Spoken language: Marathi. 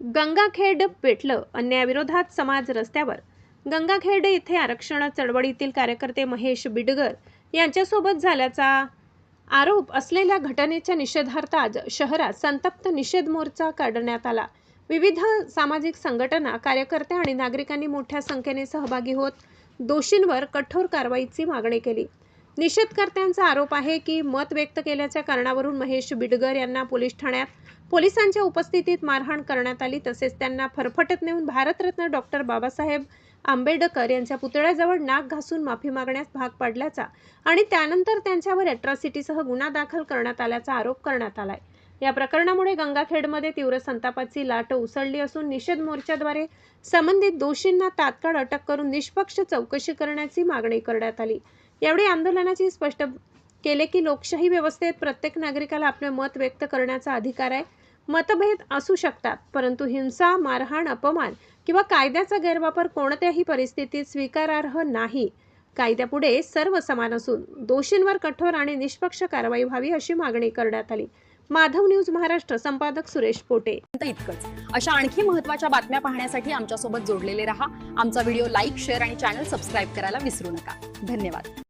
गंगाखेड पेटलं, अन्यायाविरोधात समाज रस्त्यावर. गंगाखेड येथे आरक्षण चळवळीतील कार्यकर्ते महेश बिडकर यांच्यासोबत झाल्याचा आरोप असलेल्या घटनेच्या निषेधार्थ आज शहरात संतप्त निषेध मोर्चा काढण्यात आला. विविध सामाजिक संघटना, कार्यकर्ते आणि नागरिकांनी मोठ्या संख्येने सहभागी होत दोषींवर कठोर कारवाईची मागणी केली. निषेधकर्त्यांचा आरोप आहे की मत व्यक्त केल्याच्या कारणावरून महेश बिडकर यांना पोलीस ठाण्यात पोलिसांच्या उपस्थितीत मारहाण करण्यात आली. तसेच त्यांना फरफटत नेऊन भारतरत्न डॉक्टर बाबासाहेब आंबेडकर यांच्या पुतळ्याजवळ नाक घासून माफी मागण्यास भाग पाडल्याचा आणि त्यानंतर त्यांच्यावर अॅट्रॉसिटीसह गुन्हा दाखल करण्यात आल्याचा आरोप करण्यात आलाय. या प्रकरणामुळे गंगाखेडमध्ये तीव्र संतापाची लाट उसळली असून निषेध मोर्चाद्वारे संबंधित दोषींना तात्काळ अटक करून निष्पक्ष चौकशी करण्याची मागणी करण्यात आली. यावेळी आंदोलनाची स्पष्ट केले की लोकशाही व्यवस्थेत प्रत्येक नागरिकाला आपले मत व्यक्त करण्याचा अधिकार आहे. मतभेद असू शकतात, परंतु हिंसा, मारहाण, अपमान किंवा कायद्याचा गैरवापर कोणत्याही परिस्थितीत स्वीकारार्ह नाही. कायद्यापुढे सर्व समान असून दोषींवर कठोर आणि निष्पक्ष कारवाई व्हावी अशी मागणी करण्यात आली. माधव न्यूज महाराष्ट्र, संपादक सुरेश पोटे. इतकंच. अशा आणखी महत्त्वाच्या बातम्या पाहण्यासाठी आमच्यासोबत जोडलेले रहा. आमचा व्हिडिओ लाईक, शेअर आणि चॅनल सबस्क्राईब करायला विसरू नका. धन्यवाद.